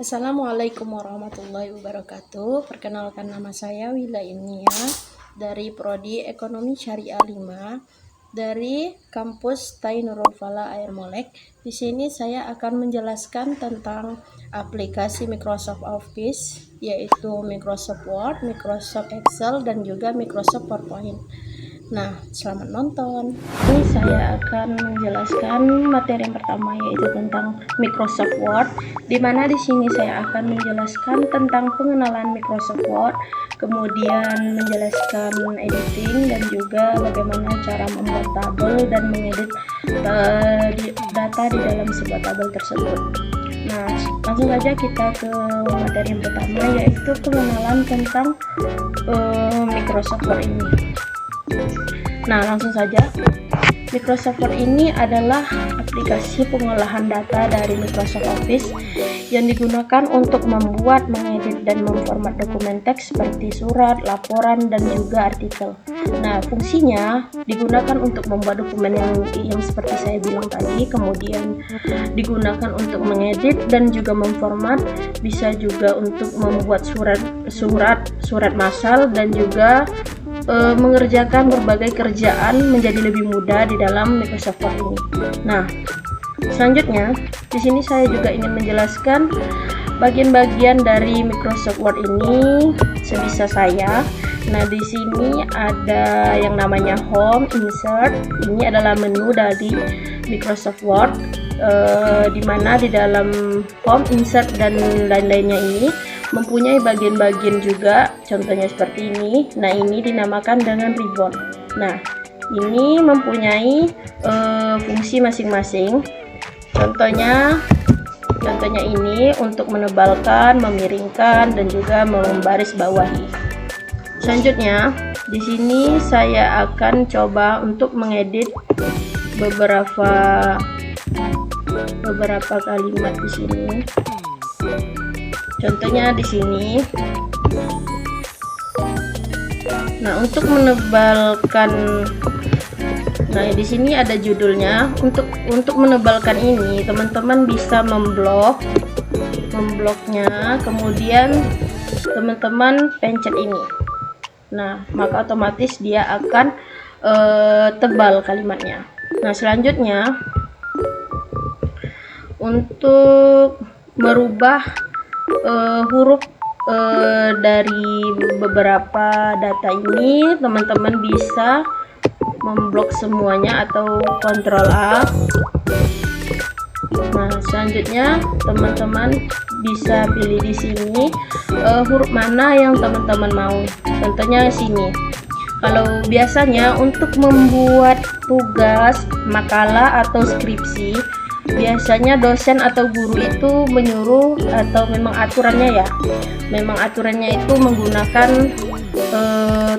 Assalamualaikum warahmatullahi wabarakatuh. Perkenalkan, nama saya Wila Inia dari Prodi Ekonomi Syariah 5 dari kampus Tai Nurul Falah Air Molek. Di sini saya akan menjelaskan tentang aplikasi Microsoft Office, yaitu Microsoft Word, Microsoft Excel, dan juga Microsoft PowerPoint. Nah, selamat nonton. Ini saya akan menjelaskan materi yang pertama, yaitu tentang Microsoft Word, di mana di sini saya akan menjelaskan tentang pengenalan Microsoft Word, kemudian menjelaskan editing dan juga bagaimana cara membuat tabel dan mengedit data di dalam sebuah tabel tersebut. Nah, langsung saja kita ke materi yang pertama, yaitu pengenalan tentang Microsoft Word ini. Nah, langsung saja. Microsoft Word ini adalah aplikasi pengolahan data dari Microsoft Office yang digunakan untuk membuat, mengedit, dan memformat dokumen teks seperti surat, laporan, dan juga artikel. Nah, fungsinya digunakan untuk membuat dokumen yang seperti saya bilang tadi, kemudian digunakan untuk mengedit dan juga memformat, bisa juga untuk membuat surat massal, dan juga mengerjakan berbagai kerjaan menjadi lebih mudah di dalam Microsoft Word ini. Nah, selanjutnya di sini saya juga ingin menjelaskan bagian-bagian dari Microsoft Word ini sebisa saya. Nah, di sini ada yang namanya Home, Insert. Ini adalah menu dari Microsoft Word, di mana di dalam Home, Insert, dan lain-lainnya ini mempunyai bagian-bagian juga, contohnya seperti ini. Nah, ini dinamakan dengan ribbon. Nah, ini mempunyai fungsi masing-masing. Contohnya ini untuk menebalkan, memiringkan, dan juga membaris bawahi. Selanjutnya, di sini saya akan coba untuk mengedit beberapa kalimat di sini. Contohnya di sini. Nah, untuk menebalkan, nah di sini ada judulnya. Untuk menebalkan ini, teman-teman bisa membloknya, kemudian teman-teman pencet ini. Nah, maka otomatis dia akan tebal kalimatnya. Nah, selanjutnya untuk merubah huruf dari beberapa data ini, teman-teman bisa memblok semuanya atau Ctrl A. Nah, selanjutnya teman-teman bisa pilih di sini huruf mana yang teman-teman mau. Contohnya sini. Kalau biasanya untuk membuat tugas, makalah, atau skripsi, biasanya dosen atau guru itu menyuruh, atau memang aturannya itu menggunakan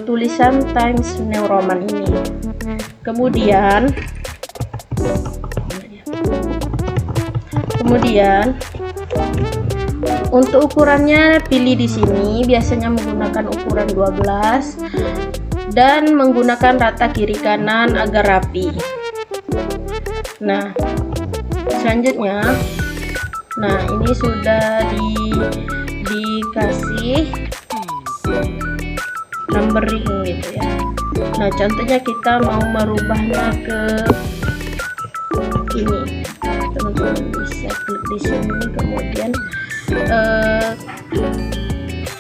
tulisan Times New Roman ini. Kemudian untuk ukurannya pilih di sini, biasanya menggunakan ukuran 12 dan menggunakan rata kiri kanan agar rapi. Nah, selanjutnya, nah ini sudah dikasih numbering gitu ya. Nah, contohnya kita mau merubahnya ke ini, teman-teman bisa klik di sini. Kemudian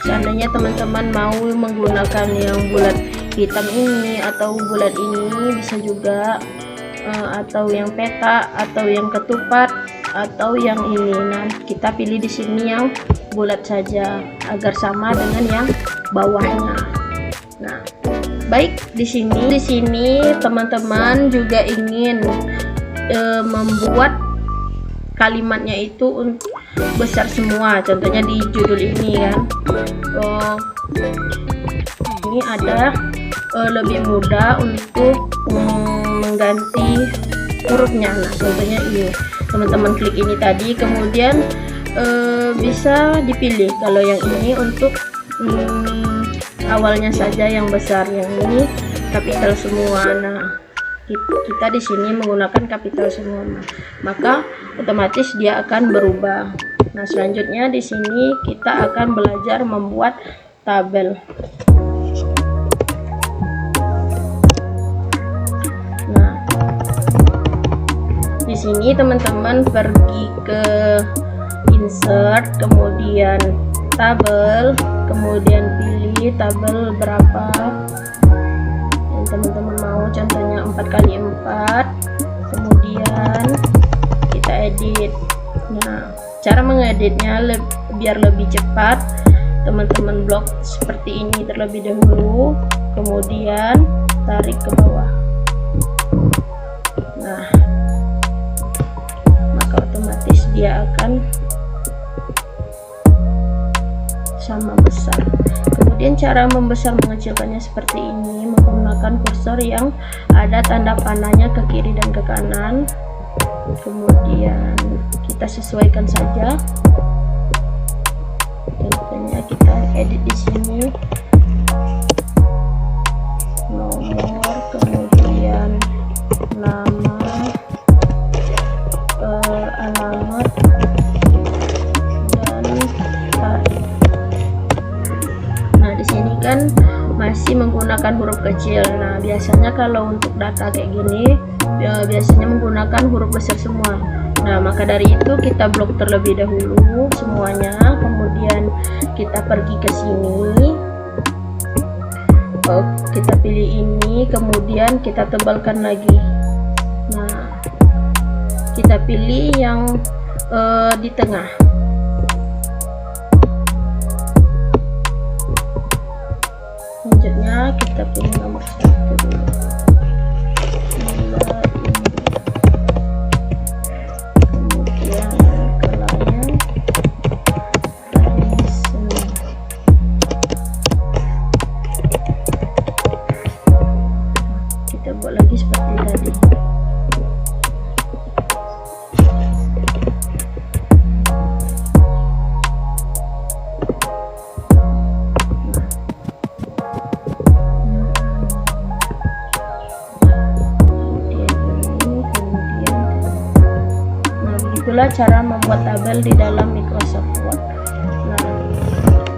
seandainya teman-teman mau menggunakan yang bulat hitam ini atau bulat ini, bisa juga, atau yang peta, atau yang ketupat, atau yang ini. Nah, kita pilih di sini yang bulat saja agar sama dengan yang bawahnya. Nah, baik, di sini teman-teman juga ingin membuat kalimatnya itu besar semua. Contohnya di judul ini kan. Ini ada lebih mudah untuk mengganti hurufnya. Nah, contohnya ini, teman-teman klik ini tadi, kemudian bisa dipilih. Kalau yang ini untuk awalnya saja yang besar, yang ini kapital semua. Nah, kita di sini menggunakan kapital semua, maka otomatis dia akan berubah. Nah, selanjutnya di sini kita akan belajar membuat tabel. Nah, di sini teman-teman pergi ke insert, kemudian tabel, kemudian pilih tabel berapa yang teman-teman mau, contohnya 4x4, kemudian kita edit. Nah, cara mengeditnya biar lebih cepat, teman-teman blok seperti ini terlebih dahulu, kemudian tarik ke bawah. Nah, maka otomatis dia akan sama besar. Kemudian cara membesar mengecilkannya seperti ini, menggunakan kursor yang ada tanda panahnya ke kiri dan ke kanan. Kemudian kita sesuaikan saja. Contohnya kita edit di sini nomor, kemudian nama, alamat, dan tarikh. Nah, di sini kan masih menggunakan huruf kecil. Nah, biasanya kalau untuk data kayak gini biasanya menggunakan huruf besar semua. Nah, maka dari itu kita blok terlebih dahulu semuanya, kemudian kita pergi ke sini, kita pilih ini, kemudian kita tebalkan lagi. Nah, kita pilih yang di tengah. Selanjutnya kita pilih nomor 1 dulu. Buat lagi seperti tadi. Nah, begitulah cara membuat tabel di dalam Microsoft Word. Nah,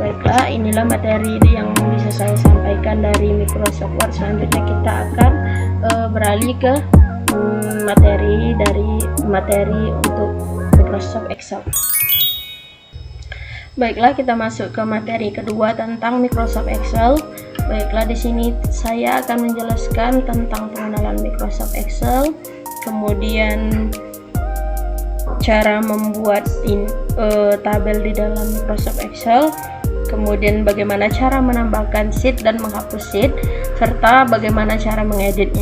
baiklah, inilah materi yang bisa saya sampaikan dari Microsoft Word. Selanjutnya kita akan beralih ke materi untuk Microsoft Excel. Baiklah, kita masuk ke materi kedua tentang Microsoft Excel. Baiklah, di sini saya akan menjelaskan tentang pengenalan Microsoft Excel, kemudian cara membuat tabel di dalam Microsoft Excel, kemudian bagaimana cara menambahkan sheet dan menghapus sheet, serta bagaimana cara mengedit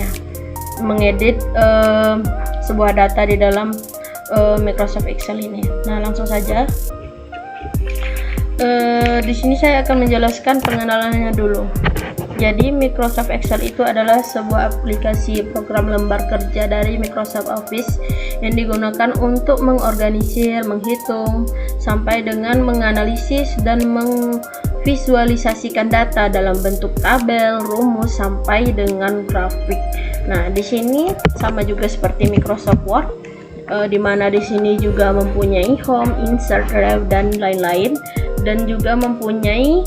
sebuah data di dalam Microsoft Excel ini. Nah, langsung saja. Di sini saya akan menjelaskan pengenalannya dulu. Jadi Microsoft Excel itu adalah sebuah aplikasi program lembar kerja dari Microsoft Office yang digunakan untuk mengorganisir, menghitung, sampai dengan menganalisis dan visualisasikan data dalam bentuk tabel, rumus, sampai dengan grafik. Nah, di sini sama juga seperti Microsoft Word, di mana di sini juga mempunyai home, insert, rev, dan lain-lain, dan juga mempunyai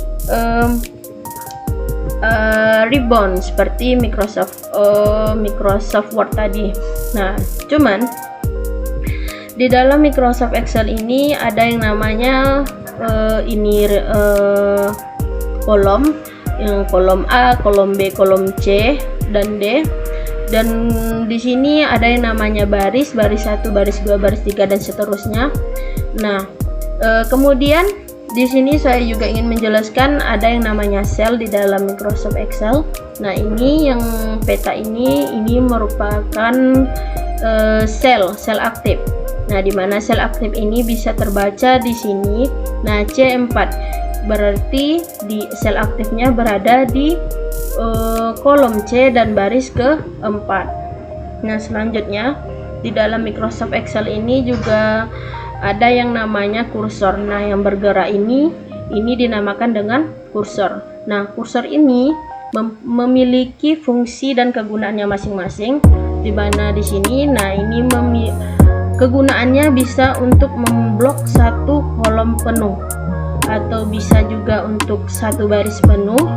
ribbon seperti Microsoft Word tadi. Nah, cuman di dalam Microsoft Excel ini ada yang namanya kolom, yang kolom A, kolom B, kolom C, dan D. Dan di sini ada yang namanya baris 1, baris 2, baris 3, dan seterusnya. Nah, kemudian di sini saya juga ingin menjelaskan ada yang namanya sel di dalam Microsoft Excel. Nah, ini yang peta ini merupakan sel aktif. Nah, di mana sel aktif ini bisa terbaca di sini. Nah, C4 berarti di sel aktifnya berada di kolom C dan baris ke-4. Nah, selanjutnya di dalam Microsoft Excel ini juga ada yang namanya kursor. Nah, yang bergerak ini dinamakan dengan kursor. Nah, kursor ini memiliki fungsi dan kegunaannya masing-masing, di mana di sini, nah ini kegunaannya bisa untuk memblok satu kolom penuh atau bisa juga untuk satu baris penuh.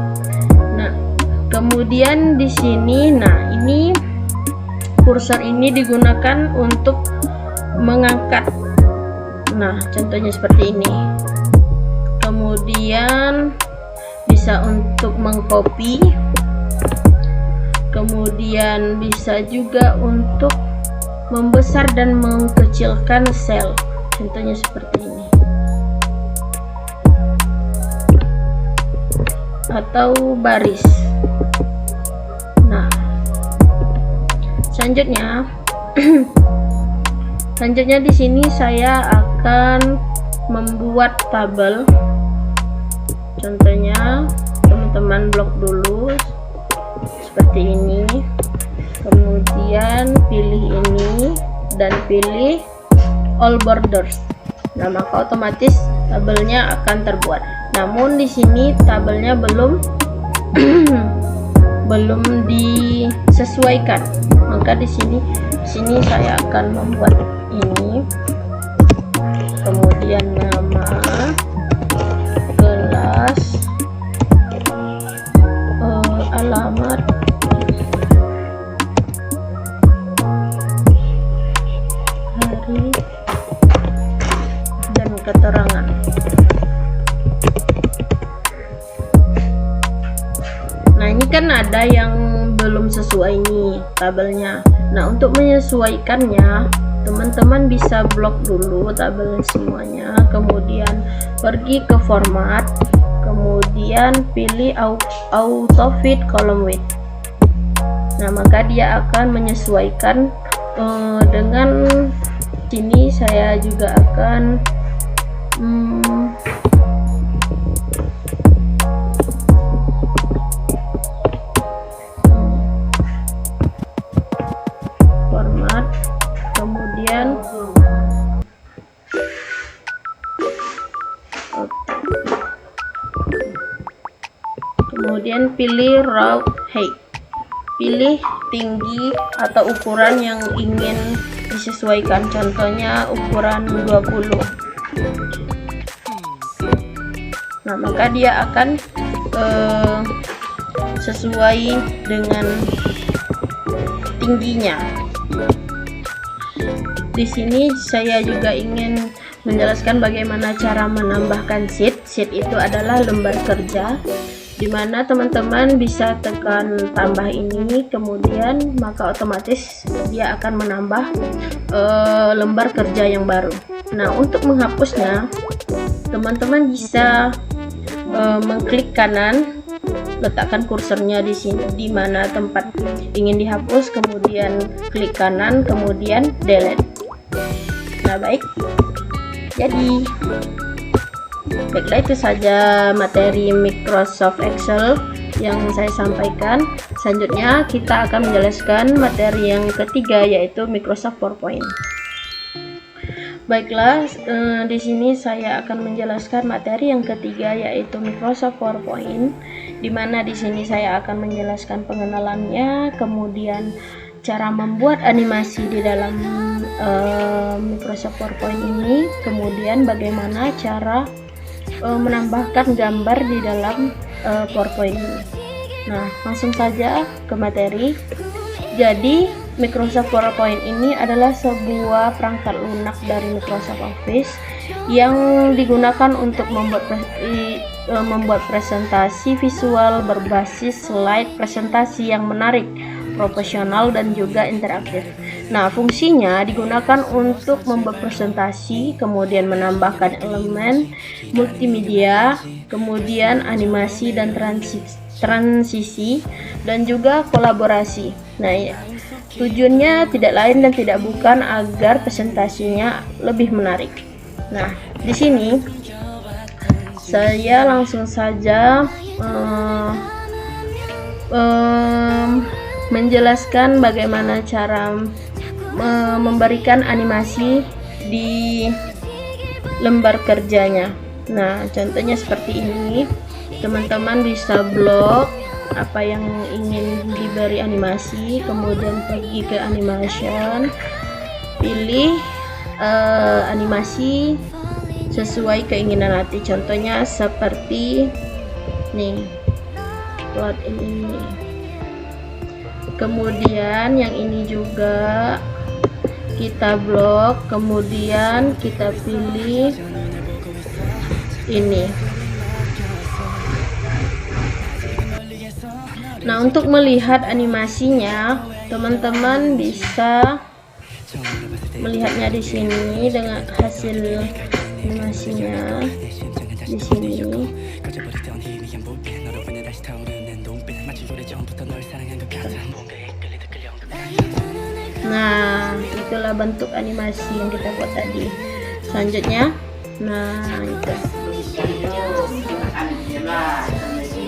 Nah, kemudian di sini, nah ini kursor ini digunakan untuk mengangkat. Nah, contohnya seperti ini. Kemudian bisa untuk mengcopy. Kemudian bisa juga untuk membesar dan mengkecilkan sel. Contohnya seperti ini. Atau baris. Nah, selanjutnya di sini saya akan membuat tabel. Contohnya teman-teman blok dulu seperti ini, kemudian pilih ini dan pilih all borders. Nah, maka otomatis tabelnya akan terbuat. Namun di sini tabelnya belum disesuaikan. Maka di sini saya akan membuat ini, kemudian nama, kelas, alamat, hari, dan keterangan. Nah, ini kan ada yang belum sesuai nih tabelnya. Nah, untuk menyesuaikannya, teman-teman bisa blok dulu tabel semuanya, kemudian pergi ke format, kemudian pilih auto fit column width. Nah, maka dia akan menyesuaikan dengan sini. Saya juga akan format, kemudian pilih row height, pilih tinggi atau ukuran yang ingin disesuaikan, contohnya ukuran 20. Nah, maka dia akan sesuai dengan tingginya. Di sini saya juga ingin menjelaskan bagaimana cara menambahkan sheet. Sheet itu adalah lembar kerja, dimana teman-teman bisa tekan tambah ini, kemudian maka otomatis dia akan menambah lembar kerja yang baru. Nah, untuk menghapusnya, teman-teman bisa mengklik kanan, letakkan kursornya di sini, di mana tempat ingin dihapus, kemudian klik kanan, kemudian delete. Nah, jadi baiklah, itu saja materi Microsoft Excel yang saya sampaikan. Selanjutnya kita akan menjelaskan materi yang ketiga, yaitu Microsoft PowerPoint. Baiklah, di sini saya akan menjelaskan materi yang ketiga, yaitu Microsoft PowerPoint, di mana di sini saya akan menjelaskan pengenalannya, kemudian cara membuat animasi di dalam Microsoft PowerPoint ini, kemudian bagaimana cara menambahkan gambar di dalam PowerPoint ini. Nah, langsung saja ke materi. Jadi, Microsoft PowerPoint ini adalah sebuah perangkat lunak dari Microsoft Office yang digunakan untuk membuat presentasi visual berbasis slide presentasi yang menarik, profesional, dan juga interaktif. Nah, fungsinya digunakan untuk membuat presentasi, kemudian menambahkan elemen multimedia, kemudian animasi dan transisi, dan juga kolaborasi. Nah, tujuannya tidak lain dan tidak bukan agar presentasinya lebih menarik. Nah, di sini saya langsung saja menjelaskan bagaimana cara memberikan animasi di lembar kerjanya. Nah, contohnya seperti ini. Teman-teman bisa blok apa yang ingin diberi animasi, kemudian pergi ke animation, pilih animasi sesuai keinginan hati. Contohnya seperti nih, plot ini. Kemudian yang ini juga kita blok, kemudian kita pilih ini. Nah, untuk melihat animasinya, teman-teman bisa melihatnya di sini dengan hasil animasinya di sini. Nah, itulah bentuk animasi yang kita buat tadi. Selanjutnya, nah itu.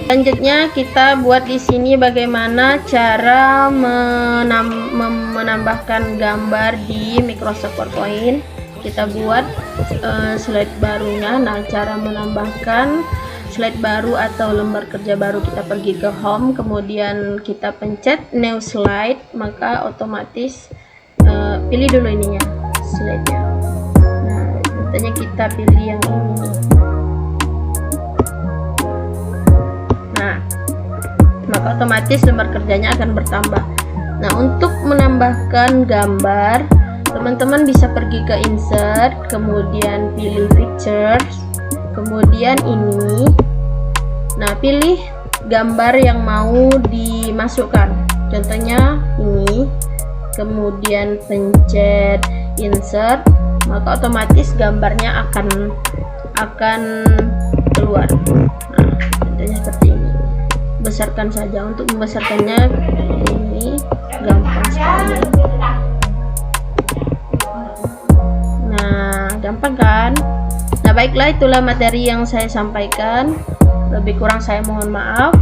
Selanjutnya kita buat di sini bagaimana cara menambahkan gambar di Microsoft PowerPoint. Kita buat slide barunya. Nah, cara menambahkan slide baru atau lembar kerja baru, kita pergi ke home, kemudian kita pencet new slide, maka otomatis pilih dulu ininya, slide-nya. Nah, contohnya kita pilih yang ini. Nah, maka otomatis lembar kerjanya akan bertambah. Nah, untuk menambahkan gambar, teman-teman bisa pergi ke insert, kemudian pilih pictures, kemudian ini. Nah, pilih gambar yang mau dimasukkan, contohnya ini, kemudian pencet insert, maka otomatis gambarnya akan keluar. Nah, contohnya seperti ini. Besarkan saja. Untuk membesarkannya ini gampang sekali. Nah, gampang kan? Nah, baiklah, itulah materi yang saya sampaikan. Lebih kurang saya mohon maaf.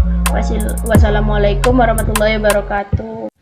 Wassalamualaikum warahmatullahi wabarakatuh.